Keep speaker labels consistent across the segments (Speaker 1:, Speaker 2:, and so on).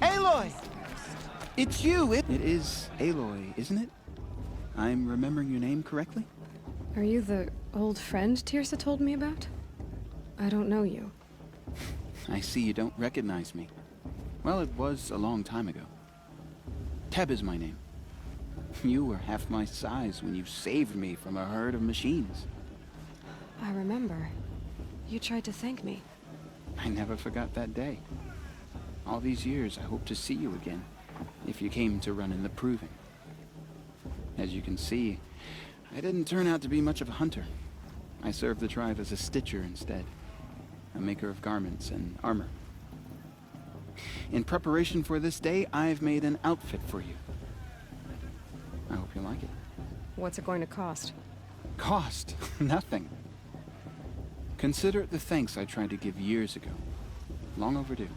Speaker 1: Aloy! It's you! It is Aloy, isn't it? I'm remembering your name correctly?
Speaker 2: Are you the old friend Teersa told me about? I don't know you.
Speaker 1: I see you don't recognize me. Well, it was a long time ago. Teb is my name. You were half my size when you saved me from a herd of machines.
Speaker 2: I remember. You tried to thank me.
Speaker 1: I never forgot that day. All these years, I hope to see you again, if you came to run in the Proving. As you can see, I didn't turn out to be much of a hunter. I served the tribe as a stitcher instead, a maker of garments and armor. In preparation for this day, I've made an outfit for you. I hope you like it.
Speaker 2: What's it going to cost?
Speaker 1: Cost? Nothing. Consider it the thanks I tried to give years ago. Long overdue.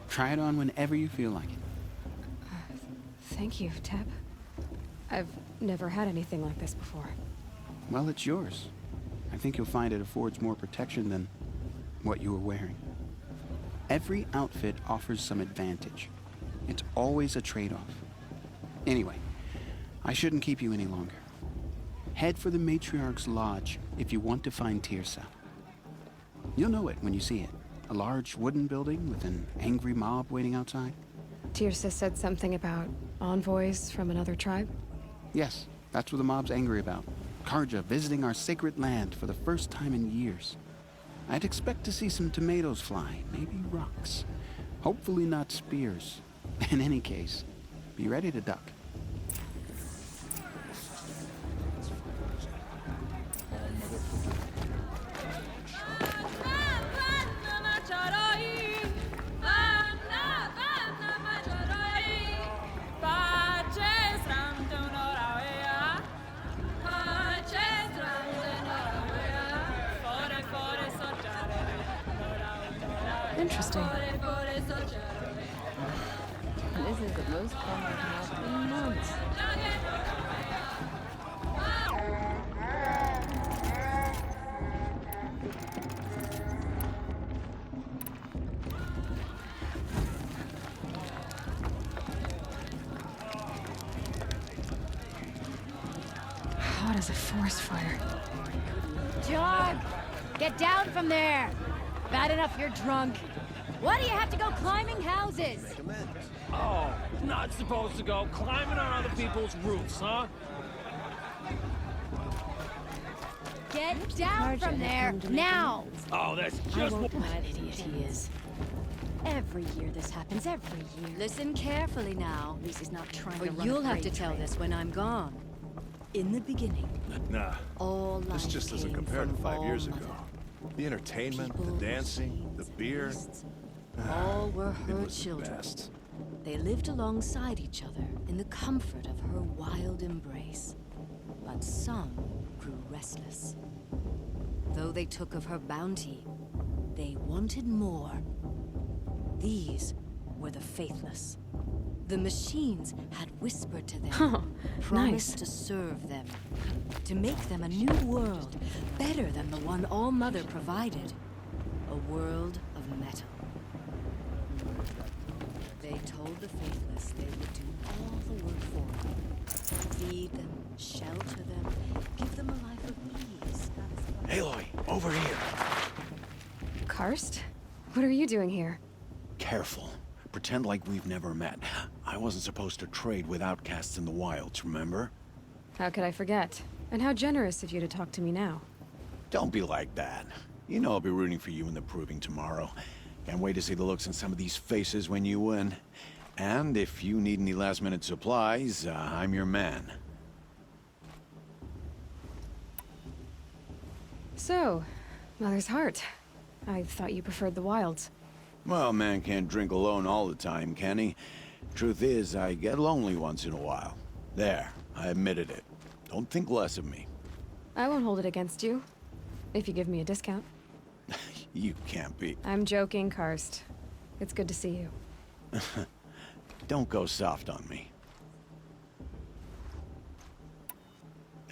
Speaker 1: Try it on whenever you feel like it.
Speaker 2: Thank you, Teb. I've never had anything like this before.
Speaker 1: Well, it's yours. I think you'll find it affords more protection than what you were wearing. Every outfit offers some advantage. It's always a trade-off. Anyway, I shouldn't keep you any longer. Head for the Matriarch's Lodge if you want to find Teersa. You'll know it when you see it. A large wooden building with an angry mob waiting outside.
Speaker 2: Teersa said something about envoys from another tribe?
Speaker 1: Yes, that's what the mob's angry about. Carja visiting our sacred land for the first time in years. I'd expect to see some tomatoes fly, maybe rocks. Hopefully not spears. In any case, be ready to duck.
Speaker 2: Interesting.
Speaker 3: This is the most fun I've had in months.
Speaker 2: Hot as a forest fire.
Speaker 3: John! Get down from there! Bad enough you're drunk. Why do you have to go climbing houses?
Speaker 4: Oh, not supposed to go climbing on other people's roofs, huh?
Speaker 3: Get down from there, now!
Speaker 4: Oh, that's just what...
Speaker 3: What an idiot he is. Every year this happens, every year. Listen carefully now. At least he's not trying to run. You'll have to tell this when I'm gone. In the beginning,
Speaker 5: Nah,
Speaker 3: all
Speaker 5: this
Speaker 3: life
Speaker 5: just doesn't
Speaker 3: came
Speaker 5: compare to
Speaker 3: from
Speaker 5: 5 years
Speaker 3: All
Speaker 5: ago.
Speaker 3: Mother.
Speaker 5: The entertainment,
Speaker 3: People,
Speaker 5: the dancing, the
Speaker 3: machines,
Speaker 5: beer.
Speaker 3: beasts, all were
Speaker 5: It
Speaker 3: her
Speaker 5: was the
Speaker 3: children.
Speaker 5: best.
Speaker 3: They lived alongside each other in the comfort of her wild embrace. But some grew restless. Though they took of her bounty, they wanted more. These were the faithless. The machines had whispered to them,
Speaker 2: Oh,
Speaker 3: promised
Speaker 2: nice.
Speaker 3: to serve them, to make them a new world, better than the one All Mother provided. A world of metal. They told the faithless they would do all the work for them. Feed them, shelter them, give them a life of ease.
Speaker 5: Aloy, over here.
Speaker 2: Karst? What are you doing here?
Speaker 6: Careful. Pretend like we've never met. I wasn't supposed to trade with outcasts in the wilds, remember?
Speaker 2: How could I forget? And how generous of you to talk to me now.
Speaker 6: Don't be like that. You know I'll be rooting for you in the proving tomorrow. Can't wait to see the looks on some of these faces when you win. And if you need any last-minute supplies, I'm your man.
Speaker 2: So, Mother's Heart. I thought you preferred the wilds.
Speaker 6: Well, man can't drink alone all the time, can he? Truth is, I get lonely once in a while. There, I admitted it. Don't think less of me.
Speaker 2: I won't hold it against you, if you give me a discount.
Speaker 6: You can't be.
Speaker 2: I'm joking, Karst. It's good to see you.
Speaker 6: Don't go soft on me.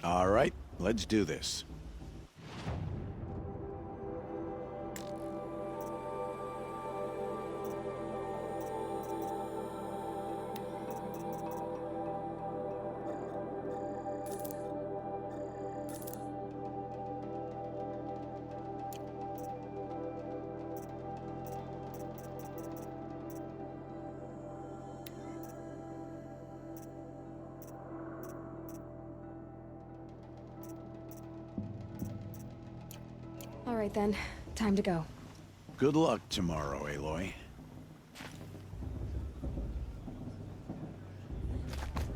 Speaker 6: All right, let's do this.
Speaker 2: All right then, time to go.
Speaker 6: Good luck tomorrow, Aloy.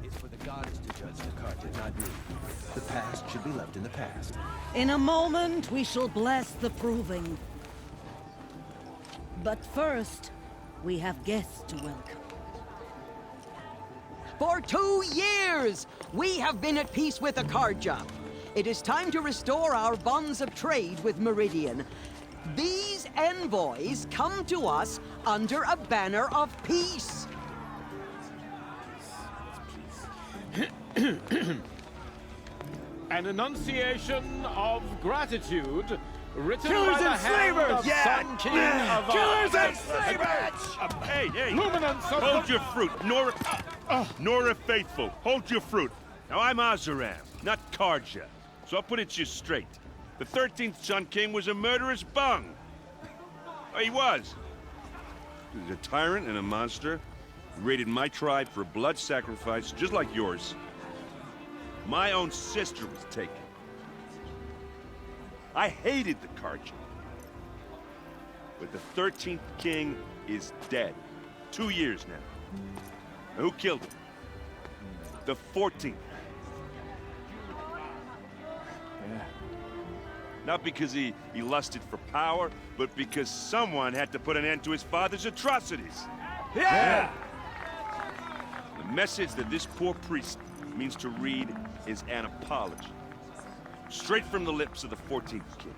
Speaker 5: It's for the gods to judge the Carja, not me. The past should be left in the past.
Speaker 7: In a moment, we shall bless the proving. But first, we have guests to welcome.
Speaker 8: For 2 years, we have been at peace with the Carja. It is time to restore our bonds of trade with Meridian. These envoys come to us under a banner of peace.
Speaker 4: An enunciation of gratitude written
Speaker 5: Killers
Speaker 4: by the
Speaker 5: and
Speaker 4: hand
Speaker 5: slavers!
Speaker 4: of
Speaker 5: Yeah!
Speaker 4: Sun King of
Speaker 5: Killers
Speaker 4: Ard.
Speaker 5: and slavers!
Speaker 9: Hey, hey!
Speaker 4: Luminance of
Speaker 9: Hold
Speaker 4: the...
Speaker 9: your fruit, Nora. Nora Faithful, hold your fruit. Now I'm Oseram, not Carja, so I'll put it to you straight. The 13th Sun King was a murderous bung. Oh, he was. He was a tyrant and a monster. He raided my tribe for blood sacrifice, just like yours. My own sister was taken. I hated the Carja. But the 13th King is dead. 2 years now. And who killed him? The 14th. Not because he lusted for power, but because someone had to put an end to his father's atrocities.
Speaker 5: Yeah!
Speaker 9: The message that this poor priest means to read is an apology. Straight from the lips of the 14th King.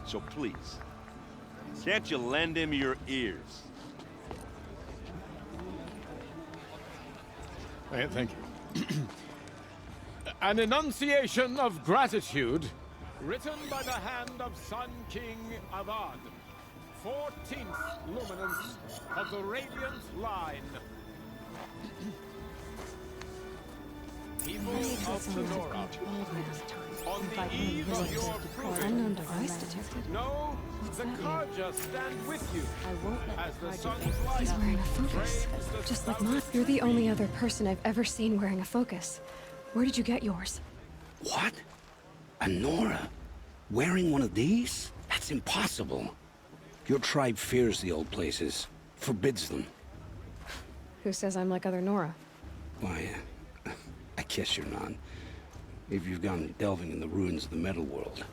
Speaker 9: So please, can't you lend him your ears?
Speaker 4: Thank you. An enunciation of gratitude written by the hand of Sun King Avad, 14th luminance of the Radiant Line. People of Sonora, on the eve of your
Speaker 2: Unknown
Speaker 4: proving,
Speaker 2: device detected.
Speaker 4: know the Carja stand with you
Speaker 3: I won't let
Speaker 4: as
Speaker 3: the
Speaker 4: the
Speaker 3: Carja
Speaker 4: sun's
Speaker 3: think
Speaker 4: light
Speaker 2: He's wearing a focus,
Speaker 4: rains the
Speaker 2: just like
Speaker 4: sun.
Speaker 2: mine. You're the only other person I've ever seen wearing a focus. Where did you get yours?
Speaker 10: What? A Nora? Wearing one of these? That's impossible. Your tribe fears the old places, forbids them.
Speaker 2: Who says I'm like other Nora?
Speaker 10: Why, I guess you're not. If you've gone delving in the ruins of the metal world.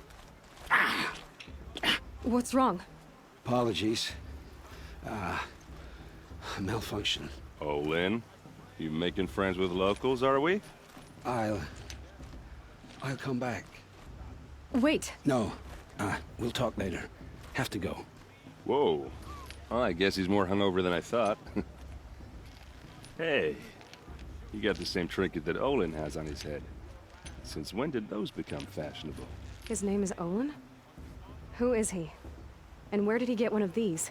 Speaker 2: What's wrong?
Speaker 10: Apologies. Malfunction.
Speaker 9: Oh, Lynn, you making friends with locals, are we?
Speaker 10: I'll come back.
Speaker 2: Wait.
Speaker 10: No, we'll talk later. Have to go.
Speaker 9: Whoa. Well, I guess he's more hungover than I thought. Hey, you got the same trinket that Olin has on his head. Since when did those become fashionable?
Speaker 2: His name is Olin? Who is he? And where did he get one of these?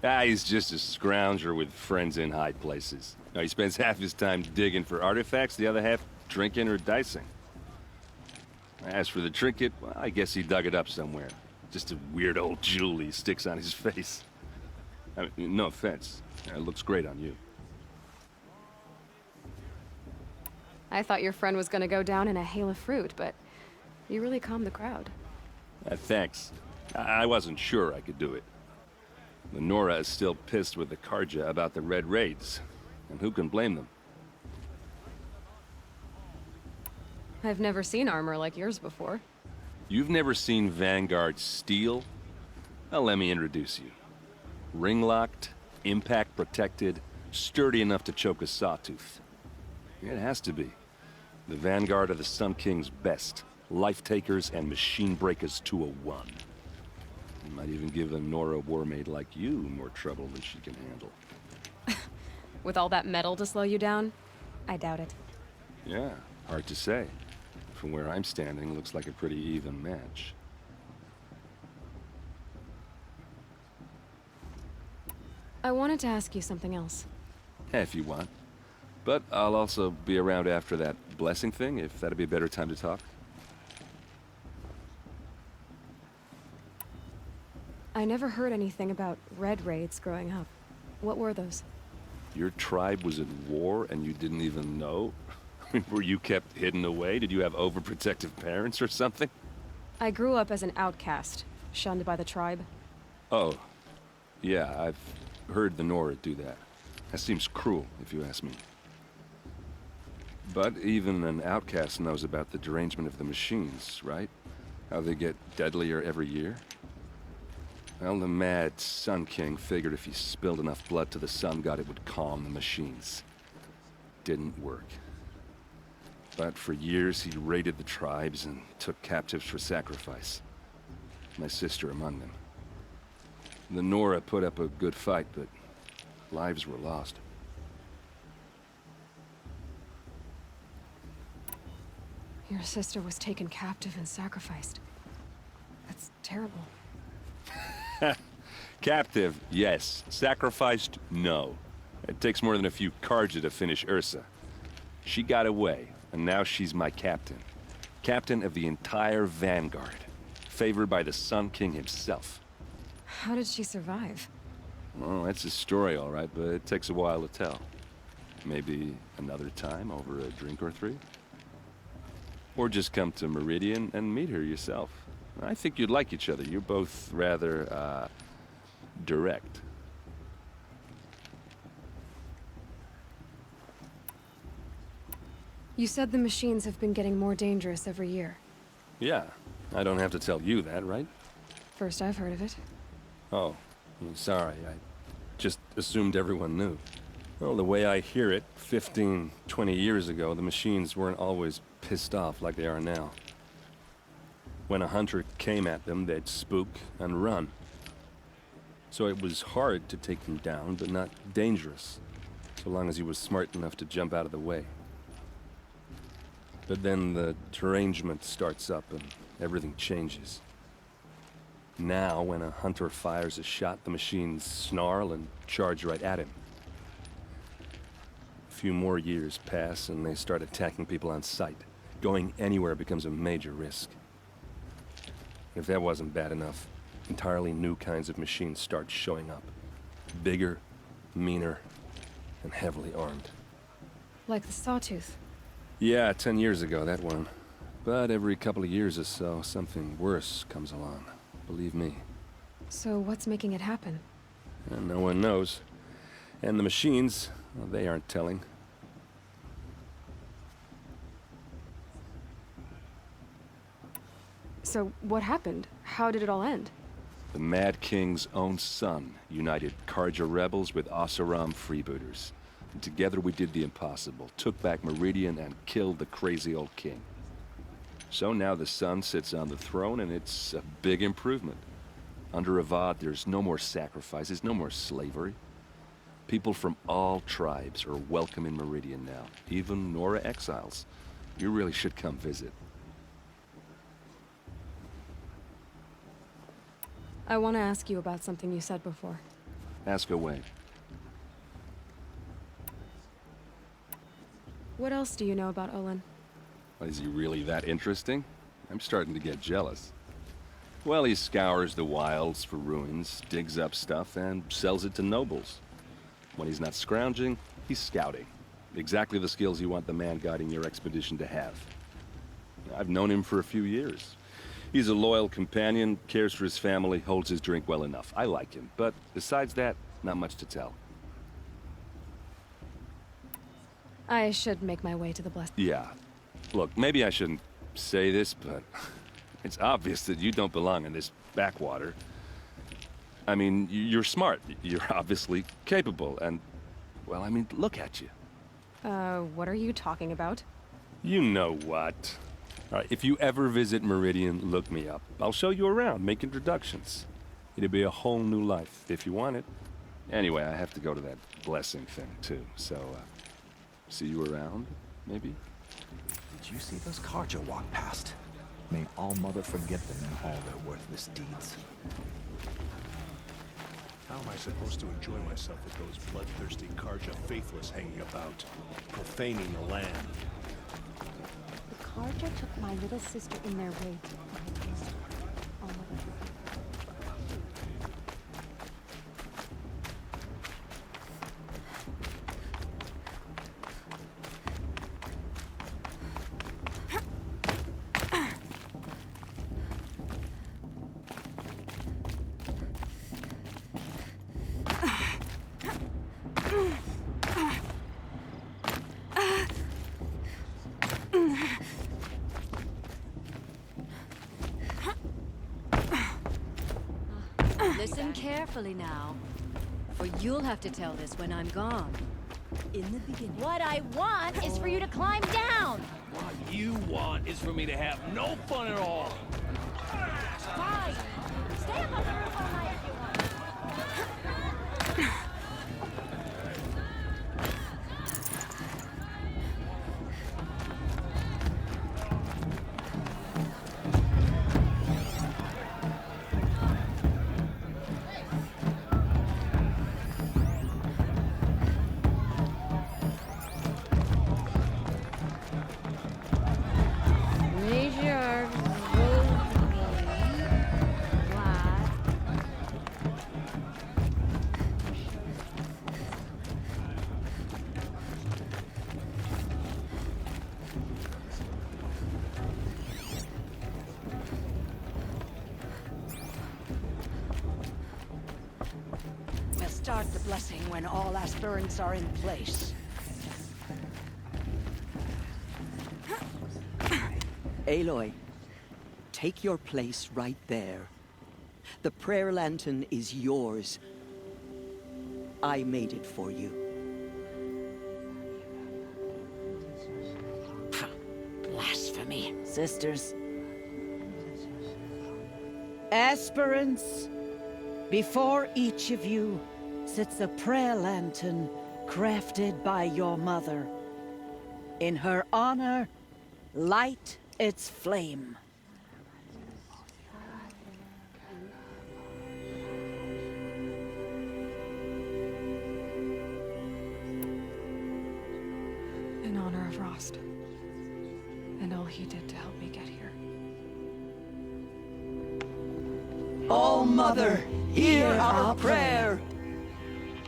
Speaker 9: He's just a scrounger with friends in high places. Now, he spends half his time digging for artifacts, the other half drinking or dicing. As for the trinket, well, I guess he dug it up somewhere. Just a weird old jewel he sticks on his face. I mean, no offense. It looks great on you.
Speaker 2: I thought your friend was gonna go down in a hail of fruit, but you really calmed the crowd.
Speaker 9: Thanks.
Speaker 11: I wasn't sure I could do it. The Nora is still pissed with the Karja about the Red Raids, and who can blame them?
Speaker 2: I've never seen armor like yours before.
Speaker 11: You've never seen Vanguard steel? Well, let me introduce you. Ring-locked, impact-protected, sturdy enough to choke a sawtooth. It has to be. The Vanguard are the Sun King's best. Life-takers and machine breakers to a one. You might even give a Nora warmaid like you more trouble than she can handle.
Speaker 2: With all that metal to slow you down? I doubt it.
Speaker 11: Yeah, hard to say. From where I'm standing, looks like a pretty even match.
Speaker 2: I wanted to ask you something else.
Speaker 11: If you want. But I'll also be around after that blessing thing, if that'd be a better time to talk.
Speaker 2: I never heard anything about Red Raids growing up. What were those?
Speaker 11: Your tribe was at war and you didn't even know? Were you kept hidden away? Did you have overprotective parents or something?
Speaker 2: I grew up as an outcast, shunned by the tribe.
Speaker 11: Oh, yeah, I've heard the Nora do that. That seems cruel, if you ask me. But even an outcast knows about the derangement of the machines, right? How they get deadlier every year? Well, the mad Sun King figured if he spilled enough blood to the Sun God, it would calm the machines. Didn't work. But for years, he raided the tribes and took captives for sacrifice. My sister among them. The Nora put up a good fight, but lives were lost.
Speaker 2: Your sister was taken captive and sacrificed. That's terrible.
Speaker 11: Captive, yes. Sacrificed, no. It takes more than a few Karja to finish Ursa. She got away, and now she's my captain. Captain of the entire Vanguard. Favored by the Sun King himself.
Speaker 2: How did she survive?
Speaker 11: Oh, that's a story, all right, but it takes a while to tell. Maybe another time over a drink or three? Or just come to Meridian and meet her yourself. I think you'd like each other. You're both rather, direct.
Speaker 2: You said the machines have been getting more dangerous every year.
Speaker 11: Yeah, I don't have to tell you that, right?
Speaker 2: First I've heard of it.
Speaker 11: Oh, I'm sorry. I just assumed everyone knew. Well, the way I hear it, 15, 20 years ago, the machines weren't always pissed off like they are now. When a hunter came at them, they'd spook and run. So it was hard to take them down, but not dangerous, so long as he was smart enough to jump out of the way. But then the derangement starts up and everything changes. Now, when a hunter fires a shot, the machines snarl and charge right at him. A few more years pass and they start attacking people on sight. Going anywhere becomes a major risk. If that wasn't bad enough, entirely new kinds of machines start showing up. Bigger, meaner, and heavily armed.
Speaker 2: Like the Sawtooth.
Speaker 11: Yeah, 10 years ago, that one. But every couple of years or so, something worse comes along. Believe me.
Speaker 2: So what's making it happen?
Speaker 11: And no one knows. And the machines, well, they aren't telling.
Speaker 2: So what happened? How did it all end?
Speaker 11: The Mad King's own son united Karja rebels with Oseram freebooters. And together we did the impossible, took back Meridian and killed the crazy old king. So now the son sits on the throne and it's a big improvement. Under Avad, there's no more sacrifices, no more slavery. People from all tribes are welcome in Meridian now, even Nora exiles. You really should come visit.
Speaker 2: I want to ask you about something you said before.
Speaker 11: Ask away.
Speaker 2: What else do you know about Olin?
Speaker 11: Is he really that interesting? I'm starting to get jealous. Well, he scours the wilds for ruins, digs up stuff, and sells it to nobles. When he's not scrounging, he's scouting. Exactly the skills you want the man guiding your expedition to have. I've known him for a few years. He's a loyal companion, cares for his family, holds his drink well enough. I like him, but besides that, not much to tell.
Speaker 2: I should make my way to the blessed.
Speaker 11: Yeah. Look, maybe I shouldn't say this, but it's obvious that you don't belong in this backwater. I mean, you're smart. You're obviously capable, and, well, I mean, look at you.
Speaker 2: What are you talking about?
Speaker 11: You know what. All right, if you ever visit Meridian, look me up. I'll show you around, make introductions. It'll be a whole new life, if you want it. Anyway, I have to go to that blessing thing, too, so, see you around, maybe?
Speaker 5: Did you see those Carja walk past? May All Mother forget them in all their worthless deeds.
Speaker 12: How am I supposed to enjoy myself with those bloodthirsty Carja faithless hanging about, profaning the land?
Speaker 13: The Carja took my little sister in their raid.
Speaker 3: Listen carefully now, for you'll have to tell this when I'm gone. In the beginning.
Speaker 13: What I want is for you to climb down!
Speaker 10: What you want is for me to have no fun at all.
Speaker 13: Fine! Stay up on the roof all night if you want.
Speaker 7: Start the blessing when all aspirants are in place.
Speaker 8: Aloy, take your place right there. The prayer lantern is yours. I made it for you.
Speaker 7: Blasphemy. Sisters. Aspirants, before each of you sits a prayer lantern crafted by your mother. In her honor, light its flame.
Speaker 2: In honor of Rost. And all he did to help me get here.
Speaker 8: All Mother, hear our prayer!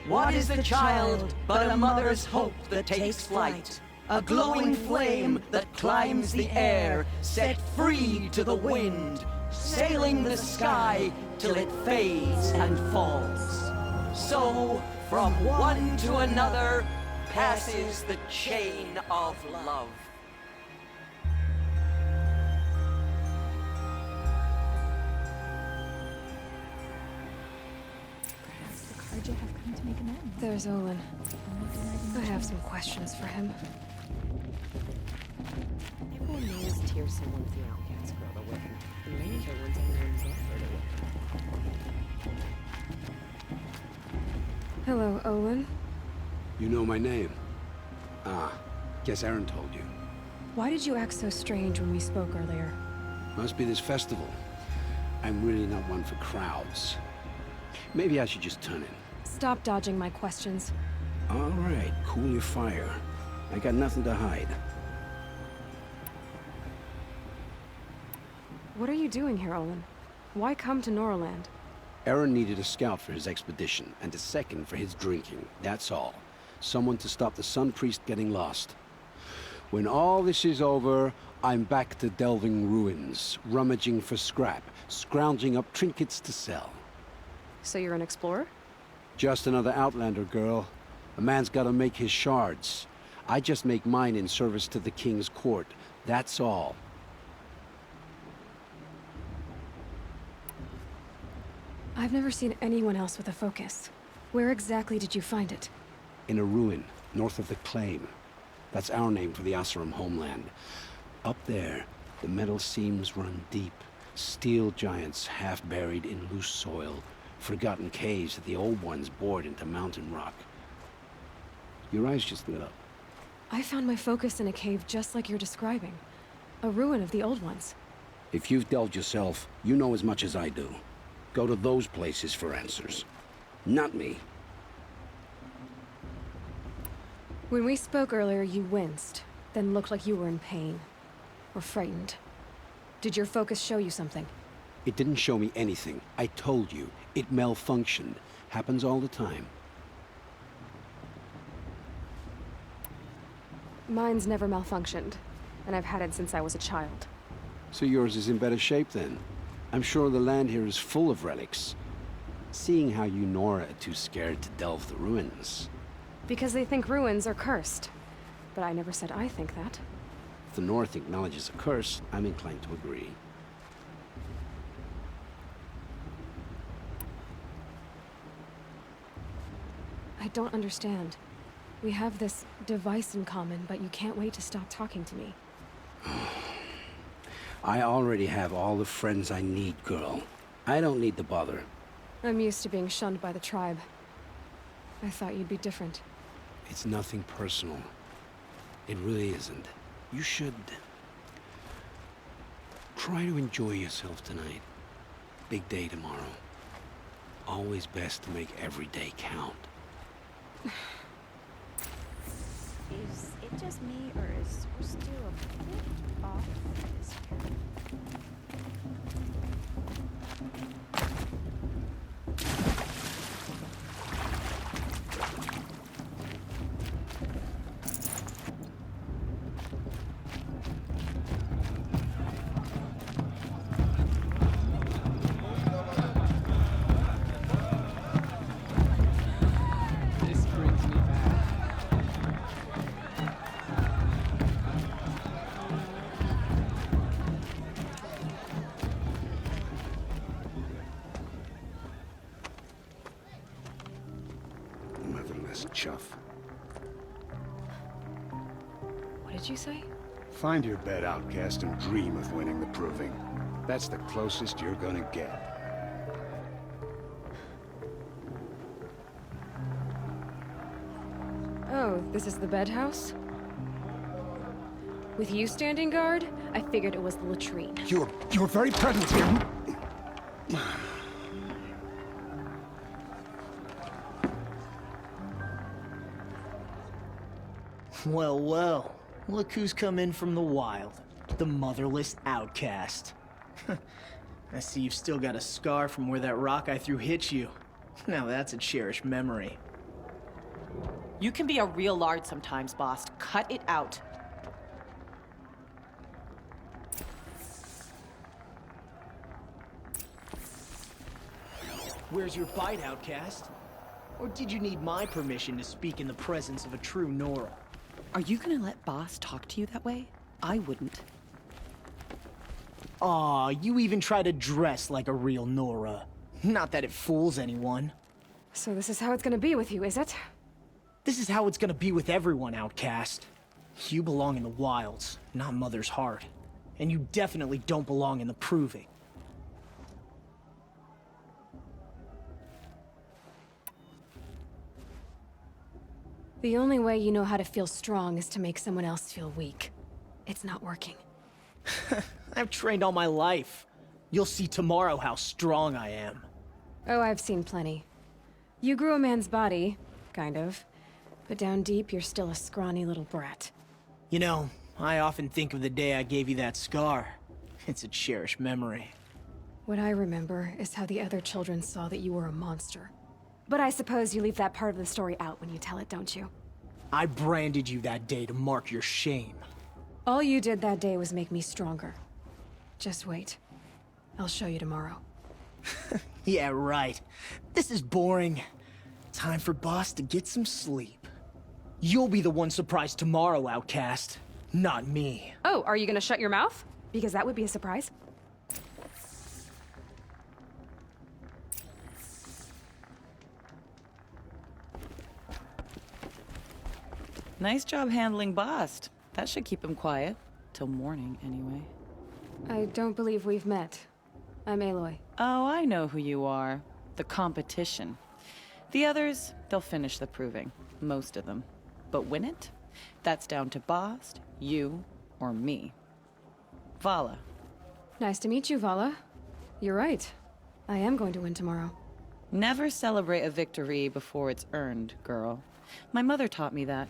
Speaker 8: What is the child but a mother's hope that takes flight? A glowing flame that climbs the air, set free to the wind, sailing the sky till it fades and falls. So, from one to another, passes the chain of love.
Speaker 13: Carja have come to make amends.
Speaker 2: There's Olin. I have some questions for him.
Speaker 14: Everyone knows Tyr's someone's the outcast girl they're with. The manager wants everyone to
Speaker 2: Hello, Olin.
Speaker 10: You know my name? Ah, guess Aaron told you.
Speaker 2: Why did you act so strange when we spoke earlier?
Speaker 10: Must be this festival. I'm really not one for crowds. Maybe I should just turn in.
Speaker 2: Stop dodging my questions.
Speaker 10: All right, cool your fire. I got nothing to hide.
Speaker 2: What are you doing here, Olin? Why come to Norland?
Speaker 10: Aaron needed a scout for his expedition, and a second for his drinking. That's all. Someone to stop the Sun Priest getting lost. When all this is over, I'm back to delving ruins, rummaging for scrap, scrounging up trinkets to sell.
Speaker 2: So you're an explorer?
Speaker 10: Just another Outlander, girl. A man's gotta make his shards. I just make mine in service to the King's court. That's all.
Speaker 2: I've never seen anyone else with a focus. Where exactly did you find it?
Speaker 10: In a ruin, north of the Claim. That's our name for the Oseram homeland. Up there, the metal seams run deep. Steel giants half buried in loose soil. Forgotten caves that the old ones bored into mountain rock. Your eyes just lit up.
Speaker 2: I found my focus in a cave just like you're describing. A ruin of the old ones.
Speaker 10: If you've delved yourself, you know as much as I do. Go to those places for answers. Not me.
Speaker 2: When we spoke earlier, you winced, then looked like you were in pain. Or frightened. Did your focus show you something?
Speaker 10: It didn't show me anything. I told you. It malfunctioned. Happens all the time.
Speaker 2: Mine's never malfunctioned, and I've had it since I was a child.
Speaker 10: So yours is in better shape then. I'm sure the land here is full of relics. Seeing how you Nora are too scared to delve the ruins.
Speaker 2: Because they think ruins are cursed. But I never said I think that.
Speaker 10: If the North acknowledges a curse, I'm inclined to agree.
Speaker 2: I don't understand. We have this device in common, but you can't wait to stop talking to me.
Speaker 10: I already have all the friends I need, girl. I don't need to bother.
Speaker 2: I'm used to being shunned by the tribe. I thought you'd be different.
Speaker 10: It's nothing personal. It really isn't. You should... try to enjoy yourself tonight. Big day tomorrow. Always best to make every day count.
Speaker 13: Is it just me, or is we're still a bit off this here?
Speaker 15: This brings me back.
Speaker 10: Motherless chuff.
Speaker 2: What did you say?
Speaker 16: Find your bed, outcast, and dream of winning the Proving. That's the closest you're gonna get.
Speaker 2: Oh, this is the bed house? With you standing guard, I figured it was the latrine.
Speaker 16: Your very presence here...
Speaker 17: Well, well. Look who's come in from the wild. The motherless outcast. I see you've still got a scar from where that rock I threw hit you. Now that's a cherished memory.
Speaker 18: You can be a real lard sometimes, boss. Cut it out.
Speaker 17: Where's your bite, outcast? Or did you need my permission to speak in the presence of a true Nora?
Speaker 18: Are you gonna let boss talk to you that way? I wouldn't.
Speaker 17: Aw, you even try to dress like a real Nora. Not that it fools anyone.
Speaker 2: So this is how it's gonna be with you, is it?
Speaker 17: This is how it's gonna be with everyone, outcast. You belong in the wilds, not Mother's Heart. And you definitely don't belong in the Proving.
Speaker 2: The only way you know how to feel strong is to make someone else feel weak. It's not working.
Speaker 17: I've trained all my life. You'll see tomorrow how strong I am.
Speaker 2: Oh, I've seen plenty. You grew a man's body, kind of. But down deep, you're still a scrawny little brat.
Speaker 17: You know, I often think of the day I gave you that scar. It's a cherished memory.
Speaker 2: What I remember is how the other children saw that you were a monster. But I suppose you leave that part of the story out when you tell it, don't you?
Speaker 17: I branded you that day to mark your shame.
Speaker 2: All you did that day was make me stronger. Just wait. I'll show you tomorrow.
Speaker 17: Yeah, right. This is boring. Time for Boss to get some sleep. You'll be the one surprised tomorrow, Outcast. Not me.
Speaker 2: Oh, are you gonna shut your mouth? Because that would be a surprise.
Speaker 18: Nice job handling Bast. That should keep him quiet. Till morning, anyway.
Speaker 2: I don't believe we've met. I'm Aloy.
Speaker 18: Oh, I know who you are. The competition. The others, they'll finish the proving. Most of them. But win it? That's down to Bast, you, or me. Vala.
Speaker 2: Nice to meet you, Vala. You're right. I am going to win tomorrow.
Speaker 18: Never celebrate a victory before it's earned, girl. My mother taught me that.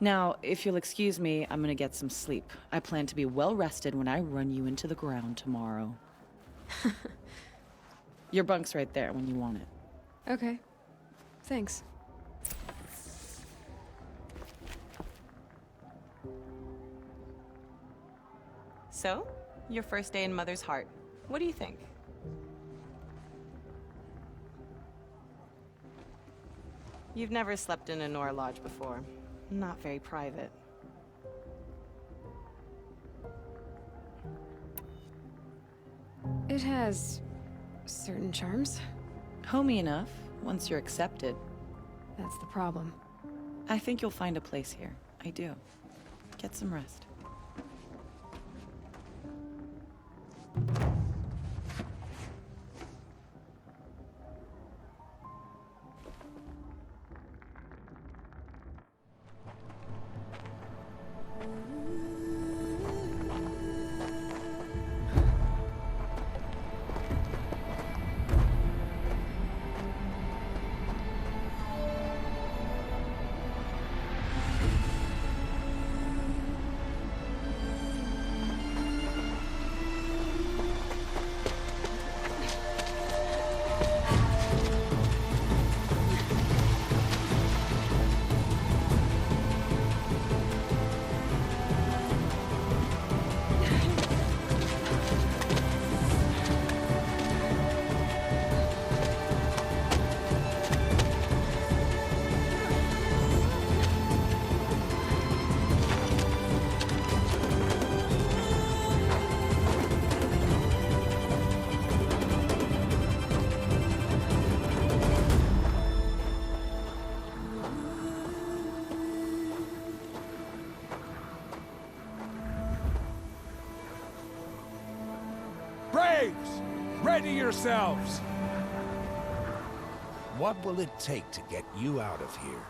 Speaker 18: Now, if you'll excuse me, I'm gonna get some sleep. I plan to be well rested when I run you into the ground tomorrow. Your bunk's right there when you want it.
Speaker 2: Okay. Thanks.
Speaker 18: So, your first day in Mother's Heart. What do you think? You've never slept in a Nora Lodge before. Not very private.
Speaker 2: It has certain charms.
Speaker 18: Homey enough, once you're accepted.
Speaker 2: That's the problem.
Speaker 18: I think you'll find a place here. I do. Get some rest.
Speaker 19: Braves! Ready yourselves!
Speaker 12: What will it take to get you out of here?